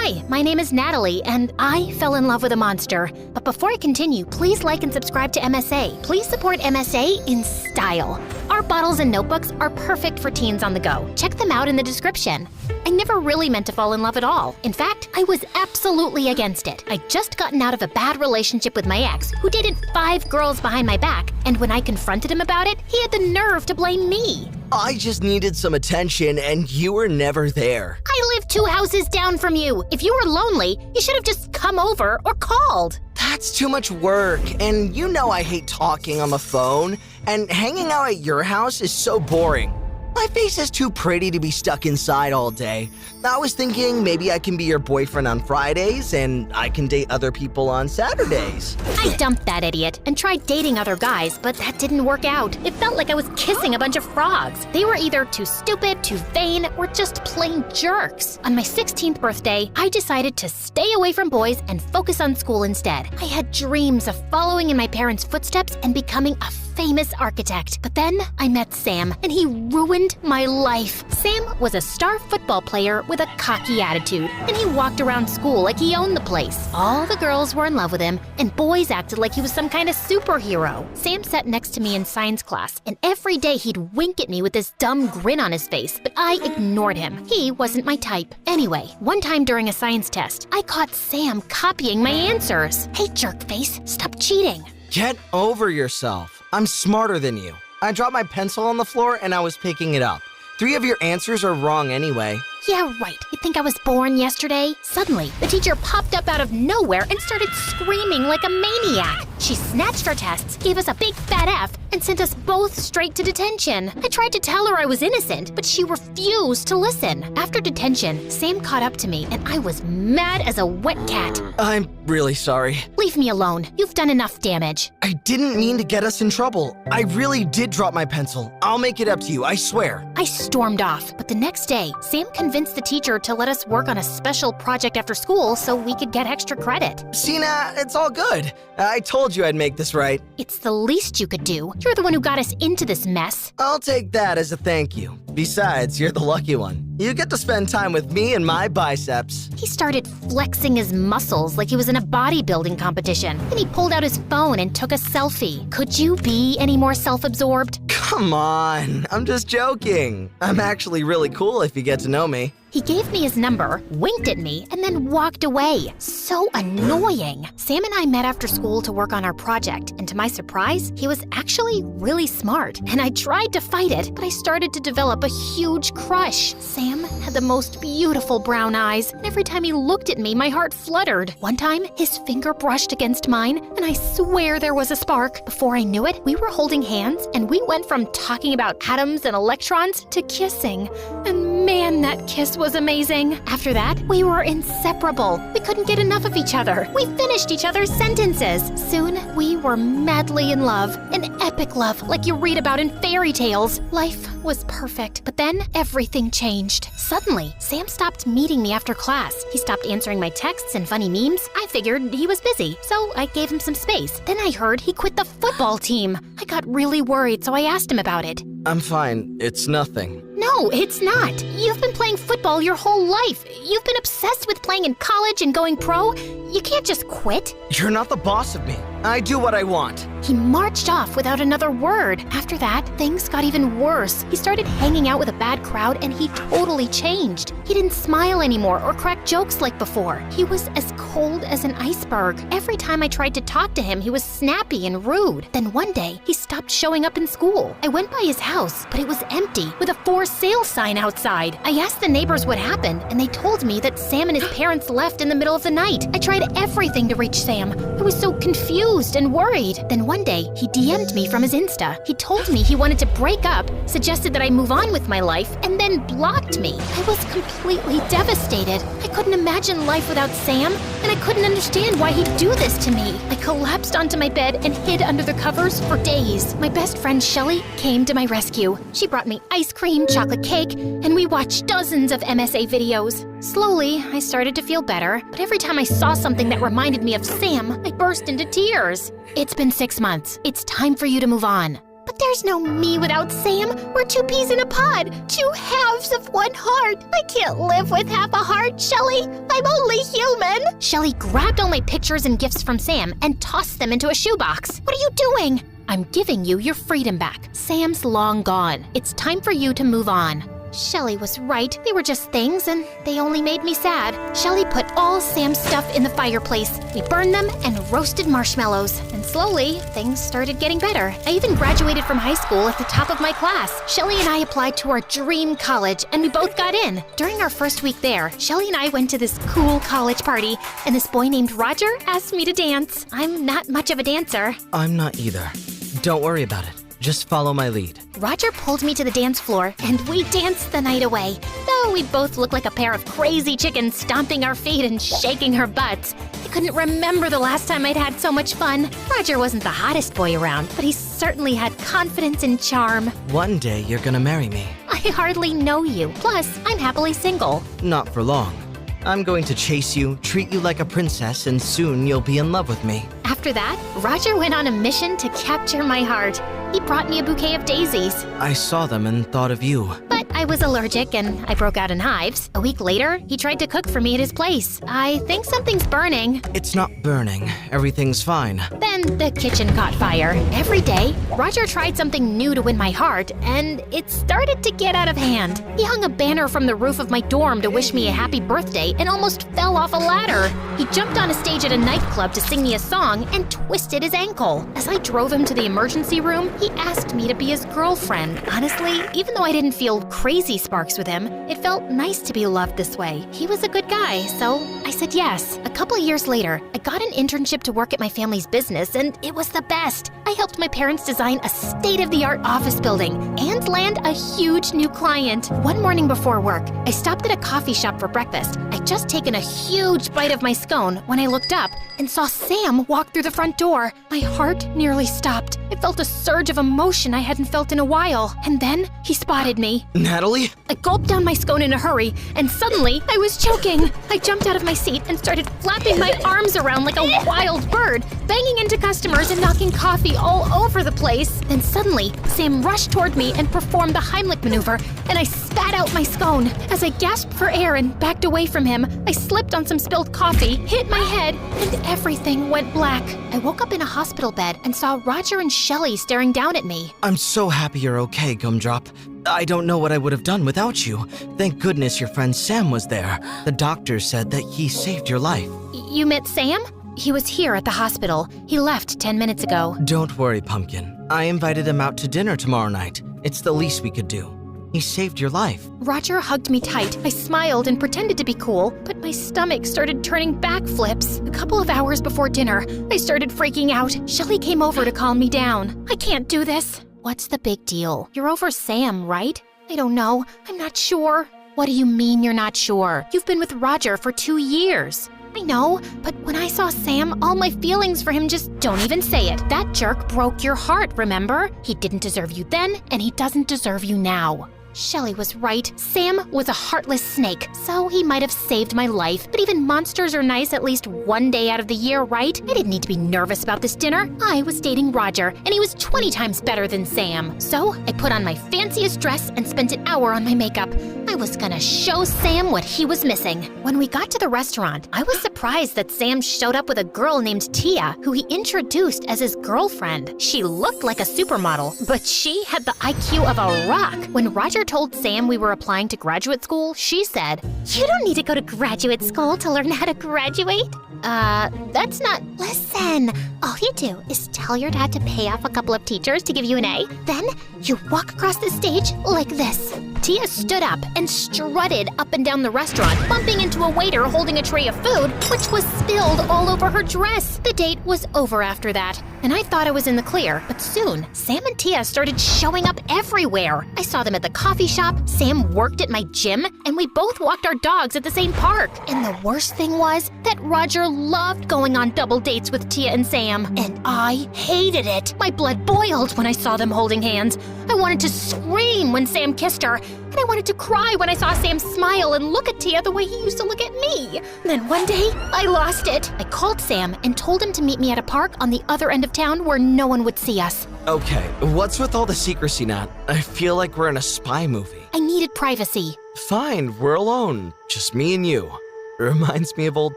Hi, my name is Natalie, and I fell in love with a monster. But before I continue, please like and subscribe to MSA. Please support MSA in style. Our bottles and notebooks are perfect for teens on the go. Check them out in the description. I never really meant to fall in love at all. In fact, I was absolutely against it. I'd just gotten out of a bad relationship with my ex, who dated 5 girls behind my back, and when I confronted him about it, he had the nerve to blame me. I just needed some attention, and you were never there. I live 2 houses down from you. If you were lonely, you should have just come over or called. That's too much work, and you know I hate talking on the phone, and hanging out at your house is so boring. My face is too pretty to be stuck inside all day. I was thinking maybe I can be your boyfriend on Fridays and I can date other people on Saturdays. I dumped that idiot and tried dating other guys, but that didn't work out. It felt like I was kissing a bunch of frogs. They were either too stupid, too vain, or just plain jerks. On my 16th birthday, I decided to stay away from boys and focus on school instead. I had dreams of following in my parents' footsteps and becoming a famous architect. But then I met Sam, and he ruined my life. Sam was a star football player with a cocky attitude, and he walked around school like he owned the place. All the girls were in love with him, and boys acted like he was some kind of superhero. Sam sat next to me in science class, and every day he'd wink at me with this dumb grin on his face, but I ignored him. He wasn't my type. Anyway, one time during a science test, I caught Sam copying my answers. Hey, jerkface, stop cheating. Get over yourself. I'm smarter than you. I dropped my pencil on the floor and I was picking it up. 3 of your answers are wrong anyway. Yeah, right. You think I was born yesterday? Suddenly, the teacher popped up out of nowhere and started screaming like a maniac. She snatched our tests, gave us a big fat F, and sent us both straight to detention. I tried to tell her I was innocent, but she refused to listen. After detention, Sam caught up to me, and I was mad as a wet cat. I'm really sorry. Leave me alone. You've done enough damage. I didn't mean to get us in trouble. I really did drop my pencil. I'll make it up to you, I swear. I stormed off, but the next day, Sam convinced the teacher to let us work on a special project after school so we could get extra credit. Sina, it's all good. I told you I'd make this right. It's the least you could do. You're the one who got us into this mess. I'll take that as a thank you. Besides, you're the lucky one. You get to spend time with me and my biceps. He started flexing his muscles like he was in a bodybuilding competition. Then he pulled out his phone and took a selfie. Could you be any more self-absorbed? Come on, I'm just joking. I'm actually really cool if you get to know me. He gave me his number, winked at me, and then walked away. So annoying. Sam and I met after school to work on our project, and to my surprise, he was actually really smart. And I tried to fight it, but I started to develop a huge crush. Sam had the most beautiful brown eyes, and every time he looked at me, my heart fluttered. One time, his finger brushed against mine, and I swear there was a spark. Before I knew it, we were holding hands, and we went from talking about atoms and electrons to kissing. And man, that kiss was amazing. After that, we were inseparable. We couldn't get enough of each other. We finished each other's sentences. Soon, we were madly in love. An epic love like you read about in fairy tales. Life was perfect, but then everything changed. Suddenly, Sam stopped meeting me after class. He stopped answering my texts and funny memes. I figured he was busy, so I gave him some space. Then I heard he quit the football team. I got really worried, so I asked him about it. I'm fine. It's nothing. No, it's not. You've been playing football your whole life. You've been obsessed with playing in college and going pro. You can't just quit. You're not the boss of me. I do what I want. He marched off without another word. After that, things got even worse. He started hanging out with a bad crowd and he totally changed. He didn't smile anymore or crack jokes like before. He was as cold as an iceberg. Every time I tried to talk to him, he was snappy and rude. Then one day, he stopped showing up in school. I went by his house, but it was empty with a for sale sign outside. I asked the neighbors what happened, and they told me that Sam and his parents left in the middle of the night. I tried everything to reach Sam. I was so confused and worried. Then one day, he DM'd me from his Insta. He told me he wanted to break up, suggested that I move on with my life, and then blocked me. I was completely devastated. I couldn't imagine life without Sam, and I couldn't understand why he'd do this to me. I collapsed onto my bed and hid under the covers for days. My best friend Shelly came to my rescue. She brought me ice cream, chocolate cake, and we watched dozens of MSA videos. Slowly, I started to feel better, but every time I saw something that reminded me of Sam, I burst into tears. It's been 6 months. It's time for you to move on. But There's no me without Sam. We're two peas in a pod, two halves of one heart. I can't live with half a heart, Shelly. I'm only human. Shelly grabbed all my pictures and gifts from Sam and tossed them into a shoebox. What are you doing? I'm giving you your freedom back. Sam's long gone. It's time for you to move on. Shelly was right. They were just things, and they only made me sad. Shelly put all Sam's stuff in the fireplace. We burned them and roasted marshmallows. And slowly, things started getting better. I even graduated from high school at the top of my class. Shelly and I applied to our dream college, and we both got in. During our first week there, Shelly and I went to this cool college party, and this boy named Roger asked me to dance. I'm not much of a dancer. I'm not either. Don't worry about it. Just follow my lead. Roger pulled me to the dance floor, and we danced the night away. Though we both looked like a pair of crazy chickens stomping our feet and shaking our butts. I couldn't remember the last time I'd had so much fun. Roger wasn't the hottest boy around, but he certainly had confidence and charm. One day you're gonna marry me. I hardly know you. Plus, I'm happily single. Not for long. I'm going to chase you, treat you like a princess, and soon you'll be in love with me. After that, Roger went on a mission to capture my heart. He brought me a bouquet of daisies. I saw them and thought of you. But I was allergic and I broke out in hives. A week later, he tried to cook for me at his place. I think something's burning. It's not burning. Everything's fine. Then the kitchen caught fire. Every day, Roger tried something new to win my heart, and it started to get out of hand. He hung a banner from the roof of my dorm to wish me a happy birthday and almost fell off a ladder. He jumped on a stage at a nightclub to sing me a song and twisted his ankle. As I drove him to the emergency room, he asked me to be his girlfriend. Honestly, even though I didn't feel crazy sparks with him, it felt nice to be loved this way. He was a good guy, so I said yes. A couple of years later, I got an internship to work at my family's business, and it was the best. I helped my parents design a state-of-the-art office building and land a huge new client. One morning before work, I stopped at a coffee shop for breakfast. I'd just taken a huge bite of my scone when I looked up and saw Sam walk through the front door. My heart nearly stopped. I felt a surge of emotion I hadn't felt in a while. And then he spotted me. Natalie? I gulped down my scone in a hurry, and suddenly I was choking. I jumped out of my seat and started flapping my arms around like a wild bird, banging into customers and knocking coffee all over the place. Then suddenly, Sam rushed toward me and performed the Heimlich maneuver, and I spat out my scone. As I gasped for air and backed away from him, I slipped on some spilled coffee, hit my head, and everything went black. I woke up in a hospital bed and saw Roger and Shelly staring down at me. I'm so happy you're okay, Gumdrop. I don't know what I would have done without you. Thank goodness your friend Sam was there. The doctor said that he saved your life. You met Sam? He was here at the hospital. He left 10 minutes ago. Don't worry, Pumpkin. I invited him out to dinner tomorrow night. It's the least we could do. He saved your life. Roger hugged me tight. I smiled and pretended to be cool, but my stomach started turning backflips. A couple of hours before dinner, I started freaking out. Shelly came over to calm me down. I can't do this. What's the big deal? You're over Sam, right? I don't know. I'm not sure. What do you mean you're not sure? You've been with Roger for 2 years. I know, but when I saw Sam, all my feelings for him just don't even say it. That jerk broke your heart, remember? He didn't deserve you then, and he doesn't deserve you now. Shelly was right. Sam was a heartless snake, so he might have saved my life. But even monsters are nice at least one day out of the year, right? I didn't need to be nervous about this dinner. I was dating Roger, and he was 20 times better than Sam. So I put on my fanciest dress and spent an hour on my makeup. I was gonna show Sam what he was missing. When we got to the restaurant, I was surprised that Sam showed up with a girl named Tia, who he introduced as his girlfriend. She looked like a supermodel, but she had the IQ of a rock. When Roger told Sam we were applying to graduate school, she said, "You don't need to go to graduate school to learn how to graduate." That's not... Listen, all you do is tell your dad to pay off a couple of teachers to give you an A. Then you walk across the stage like this. Tia stood up and strutted up and down the restaurant, bumping into a waiter holding a tray of food, which was spilled all over her dress. The date was over after that, and I thought I was in the clear, but soon, Sam and Tia started showing up everywhere. I saw them at the coffee shop, Sam worked at my gym, and we both walked our dogs at the same park. And the worst thing was that Roger loved going on double dates with Tia and Sam, and I hated it. My blood boiled when I saw them holding hands. I wanted to scream when Sam kissed her, And I wanted to cry when I saw Sam smile and look at Tia the way he used to look at me. Then one day, I lost it. I called Sam and told him to meet me at a park on the other end of town where no one would see us. Okay, what's with all the secrecy, Nat? I feel like we're in a spy movie. I needed privacy. Fine, we're alone. Just me and you. Reminds me of old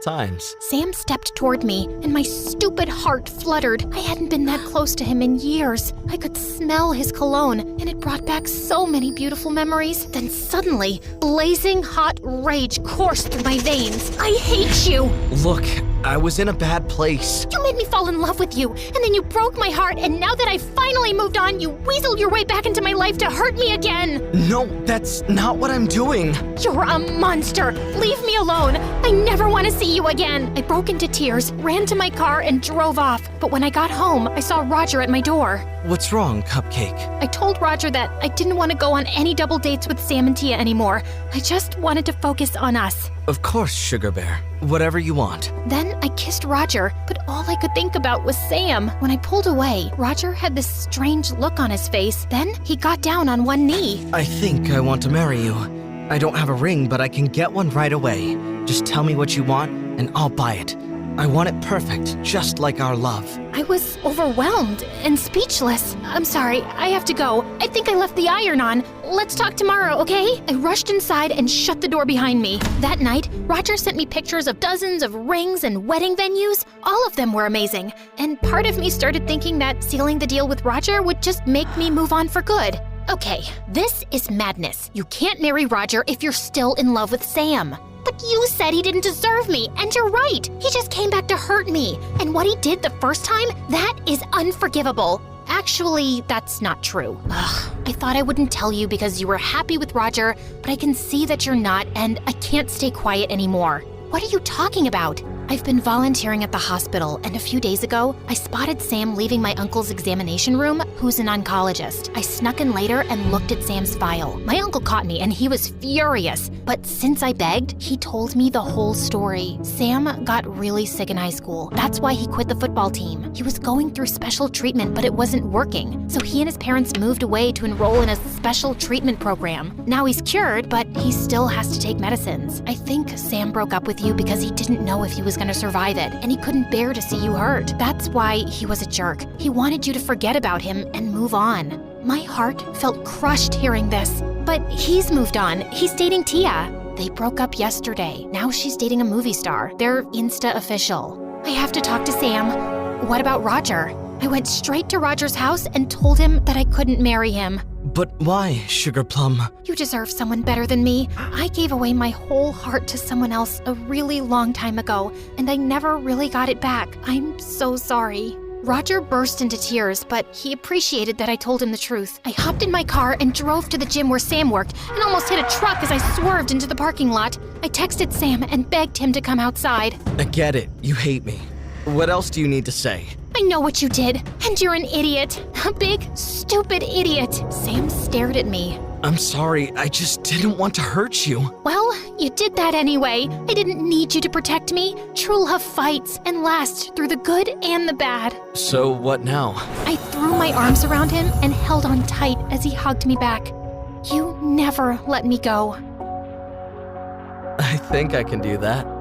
times. Sam stepped toward me, and my stupid heart fluttered. I hadn't been that close to him in years. I could smell his cologne, and it brought back so many beautiful memories. Then suddenly, blazing hot rage coursed through my veins. I hate you! Look, I was in a bad place. You made me fall in love with you, and then you broke my heart, and now that I've finally moved on, you weaseled your way back into my life to hurt me again! No, that's not what I'm doing. You're a monster! Leave me alone! I never want to see you again! I broke into tears, ran to my car, and drove off. But when I got home, I saw Roger at my door. What's wrong, Cupcake? I told Roger that I didn't want to go on any double dates with Sam and Tia anymore. I just wanted to focus on us. Of course, Sugar Bear. Whatever you want. Then I kissed Roger, but all I could think about was Sam. When I pulled away, Roger had this strange look on his face. Then he got down on one knee. I think I want to marry you. I don't have a ring, but I can get one right away. Just tell me what you want, and I'll buy it. I want it perfect, just like our love. I was overwhelmed and speechless. I'm sorry, I have to go. I think I left the iron on. Let's talk tomorrow, okay? I rushed inside and shut the door behind me. That night, Roger sent me pictures of dozens of rings and wedding venues. All of them were amazing. And part of me started thinking that sealing the deal with Roger would just make me move on for good. Okay, this is madness. You can't marry Roger if you're still in love with Sam. But you said he didn't deserve me, and you're right. He just came back to hurt me. And what he did the first time, that is unforgivable. Actually, that's not true. I thought I wouldn't tell you because you were happy with Roger, but I can see that you're not, and I can't stay quiet anymore. What are you talking about? I've been volunteering at the hospital, and a few days ago, I spotted Sam leaving my uncle's examination room, who's an oncologist. I snuck in later and looked at Sam's file. My uncle caught me, and he was furious. But since I begged, he told me the whole story. Sam got really sick in high school. That's why he quit the football team. He was going through special treatment, but it wasn't working. So he and his parents moved away to enroll in a special treatment program. Now he's cured, but he still has to take medicines. I think Sam broke up with you because he didn't know if he was going to survive it, and he couldn't bear to see you hurt. That's why he was a jerk. He wanted you to forget about him and move on. My heart felt crushed hearing this. But he's moved on. He's dating Tia. They broke up yesterday. Now she's dating a movie star. They're Insta official. I have to talk to Sam. What about Roger? I went straight to Roger's house and told him that I couldn't marry him. But why, Sugar Plum? You deserve someone better than me. I gave away my whole heart to someone else a really long time ago, and I never really got it back. I'm so sorry. Roger burst into tears, but he appreciated that I told him the truth. I hopped in my car and drove to the gym where Sam worked and almost hit a truck as I swerved into the parking lot. I texted Sam and begged him to come outside. I get it. You hate me. What else do you need to say? I know what you did, and you're an idiot. A big, stupid idiot. Sam stared at me. I'm sorry, I just didn't want to hurt you. Well, you did that anyway. I didn't need you to protect me. True love fights and lasts through the good and the bad. So what now? I threw my arms around him and held on tight as he hugged me back. You never let me go. I think I can do that.